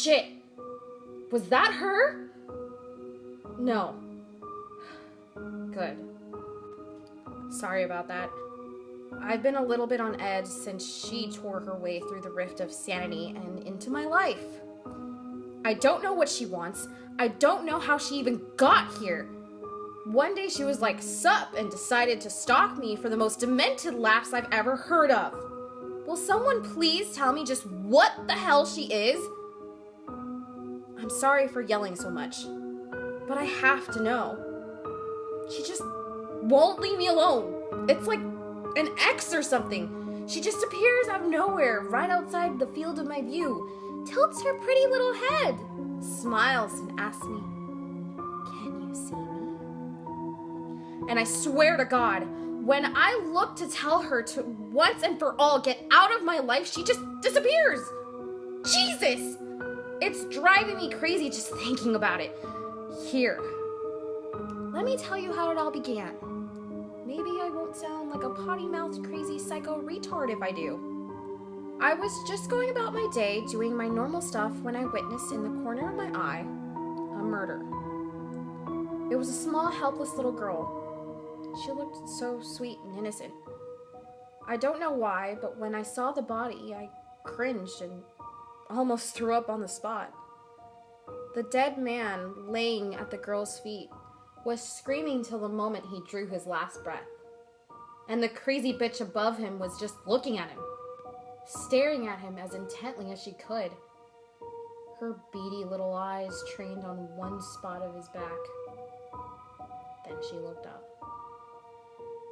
Shit. Was that her? No. Good. Sorry about that. I've been a little bit on edge since she tore her way through the rift of sanity and into my life. I don't know what she wants. I don't know how she even got here. One day she was like, sup, and decided to stalk me for the most demented laughs I've ever heard of. Will someone please tell me just what the hell she is? I'm sorry for yelling so much, but I have to know. She just won't leave me alone. It's like an ex or something. She just appears out of nowhere, right outside the field of my view, tilts her pretty little head, smiles and asks me, "Can you see me?" And I swear to God, when I look to tell her to once and for all get out of my life, she just disappears. Jesus! It's driving me crazy just thinking about it. Here, let me tell you how it all began. Maybe I won't sound like a potty-mouthed crazy psycho retard if I do. I was just going about my day doing my normal stuff when I witnessed in the corner of my eye a murder. It was a small, helpless little girl. She looked so sweet and innocent. I don't know why, but when I saw the body, I cringed and almost threw up on the spot. The dead man laying at the girl's feet was screaming till the moment he drew his last breath. And the crazy bitch above him was just looking at him, staring at him as intently as she could. Her beady little eyes trained on one spot of his back. Then she looked up.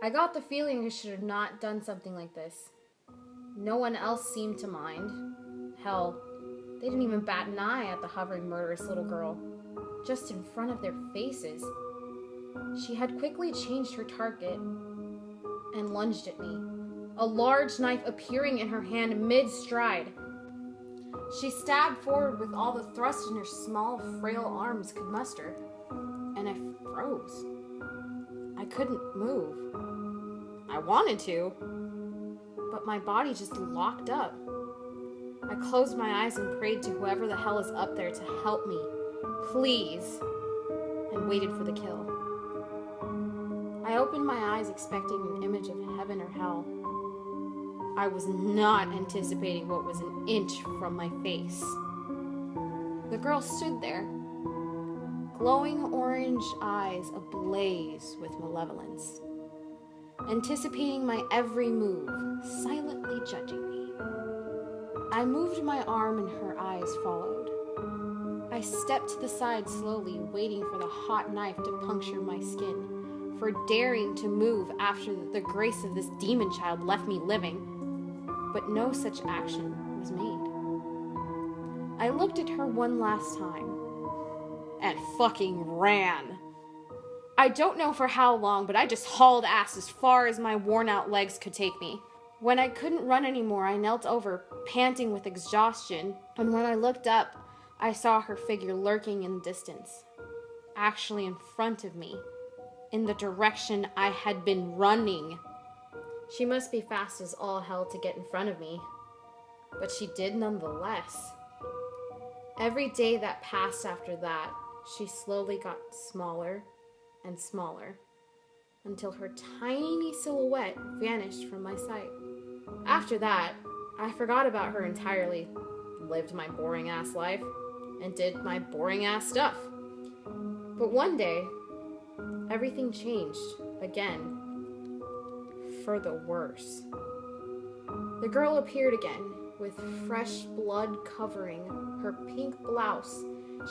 I got the feeling I should have not done something like this. No one else seemed to mind. Hell, they didn't even bat an eye at the hovering murderous little girl, just in front of their faces. She had quickly changed her target and lunged at me, a large knife appearing in her hand mid-stride. She stabbed forward with all the thrust in her small, frail arms could muster, and I froze. I couldn't move. I wanted to, but my body just locked up. I closed my eyes and prayed to whoever the hell is up there to help me, please, and waited for the kill. I opened my eyes expecting an image of heaven or hell. I was not anticipating what was an inch from my face. The girl stood there, glowing orange eyes ablaze with malevolence, anticipating my every move, silently judging me. I moved my arm and her eyes followed. I stepped to the side slowly, waiting for the hot knife to puncture my skin, for daring to move after the grace of this demon child left me living. But no such action was made. I looked at her one last time and fucking ran. I don't know for how long, but I just hauled ass as far as my worn-out legs could take me. When I couldn't run anymore, I knelt over, panting with exhaustion, and when I looked up, I saw her figure lurking in the distance, actually in front of me, in the direction I had been running. She must be fast as all hell to get in front of me, but she did nonetheless. Every day that passed after that, she slowly got smaller and smaller, until her tiny silhouette vanished from my sight. After that, I forgot about her entirely, lived my boring-ass life, and did my boring-ass stuff. But one day, everything changed again, for the worse. The girl appeared again, with fresh blood covering her pink blouse.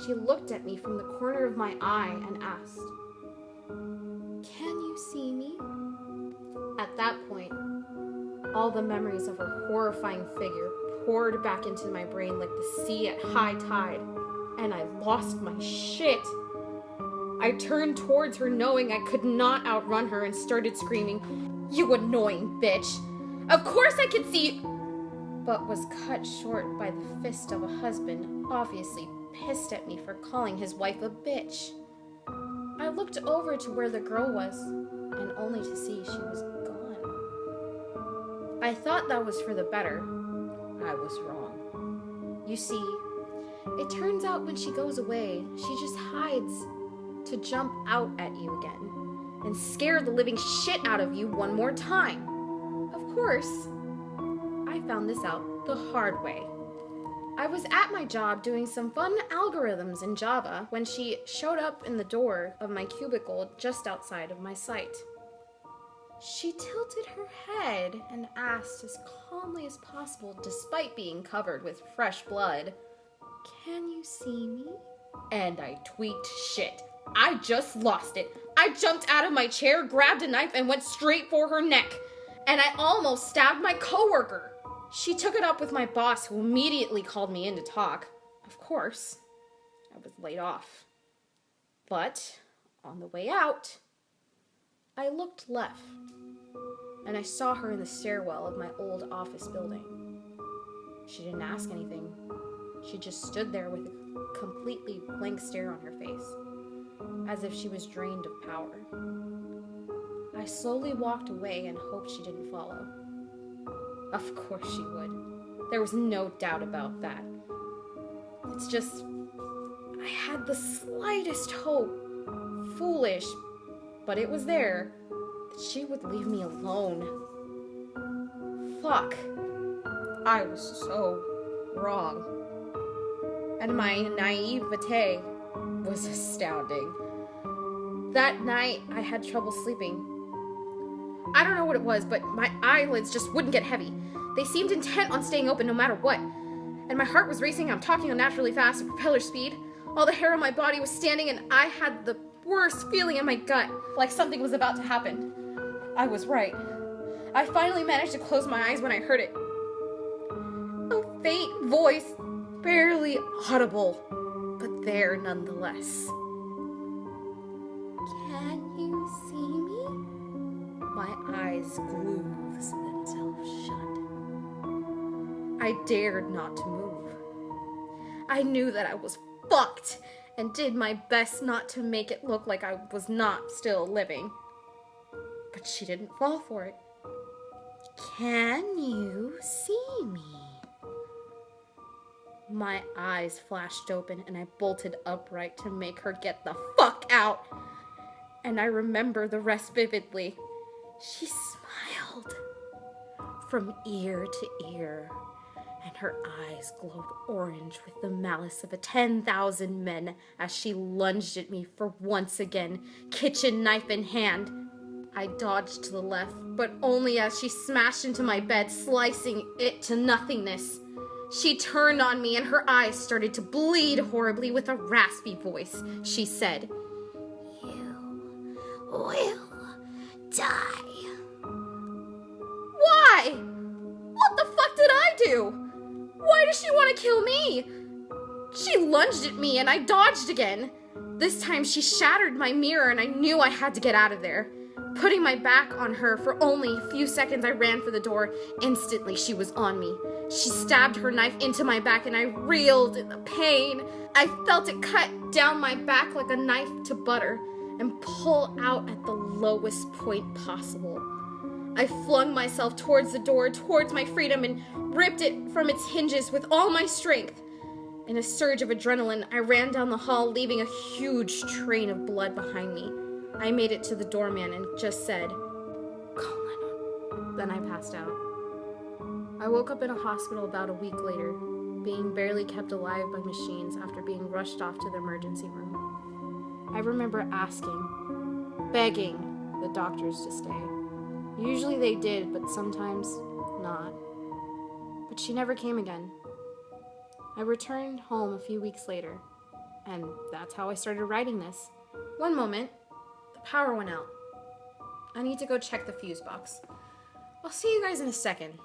She looked at me from the corner of my eye and asked, "Can you see me?" At that point, all the memories of her horrifying figure poured back into my brain like the sea at high tide, and I lost my shit. I turned towards her knowing I could not outrun her and started screaming, "You annoying bitch! Of course I can see you!" But was cut short by the fist of a husband, obviously pissed at me for calling his wife a bitch. I looked over to where the girl was, and only to see she was gone. I thought that was for the better. I was wrong. You see, It turns out when she goes away, she just hides to jump out at you again and scare the living shit out of you one more time. Of course, I found this out the hard way. I was at my job doing some fun algorithms in Java when she showed up in the door of my cubicle just outside of my site. She tilted her head and asked as calmly as possible, despite being covered with fresh blood, "Can you see me?" And I tweaked shit. I just lost it. I jumped out of my chair, grabbed a knife, and went straight for her neck. And I almost stabbed my coworker. She took it up with my boss, who immediately called me in to talk. Of course, I was laid off. But on the way out, I looked left, and I saw her in the stairwell of my old office building. She didn't ask anything. She just stood there with a completely blank stare on her face, as if she was drained of power. I slowly walked away and hoped she didn't follow. Of course she would. There was no doubt about that. It's just, I had the slightest hope, foolish, but it was there, that she would leave me alone. Fuck. I was so wrong. And my naivete was astounding. That night, I had trouble sleeping. I don't know what it was, but my eyelids just wouldn't get heavy. They seemed intent on staying open no matter what. And my heart was racing. I'm talking unnaturally fast at propeller speed. All the hair on my body was standing, and I had the worst feeling in my gut, like something was about to happen. I was right. I finally managed to close my eyes when I heard it. A faint voice, barely audible, but there nonetheless. "Can you see me?" My eyes glued themselves shut. I dared not to move. I knew that I was fucked and did my best not to make it look like I was not still living. But she didn't fall for it. "Can you see me?" My eyes flashed open and I bolted upright to make her get the fuck out. And I remember the rest vividly. She smiled from ear to ear, and her eyes glowed orange with the malice of 10,000 men as she lunged at me for once again, kitchen knife in hand. I dodged to the left, but only as she smashed into my bed, slicing it to nothingness. She turned on me and her eyes started to bleed horribly. With a raspy voice, she said, "You will die." Why? What the fuck did I do? Why does she want to kill me? She lunged at me and I dodged again. This time she shattered my mirror and I knew I had to get out of there. Putting my back on her for only a few seconds, I ran for the door. Instantly, she was on me. She stabbed her knife into my back and I reeled in the pain. I felt it cut down my back like a knife to butter and pull out at the lowest point possible. I flung myself towards the door, towards my freedom, and ripped it from its hinges with all my strength. In a surge of adrenaline, I ran down the hall, leaving a huge train of blood behind me. I made it to the doorman and just said, "Call 911." Then I passed out. I woke up in a hospital about a week later, being barely kept alive by machines after being rushed off to the emergency room. I remember asking, begging the doctors to stay. Usually they did, but sometimes not. But she never came again. I returned home a few weeks later, and that's how I started writing this. One moment, the power went out. I need to go check the fuse box. I'll see you guys in a second.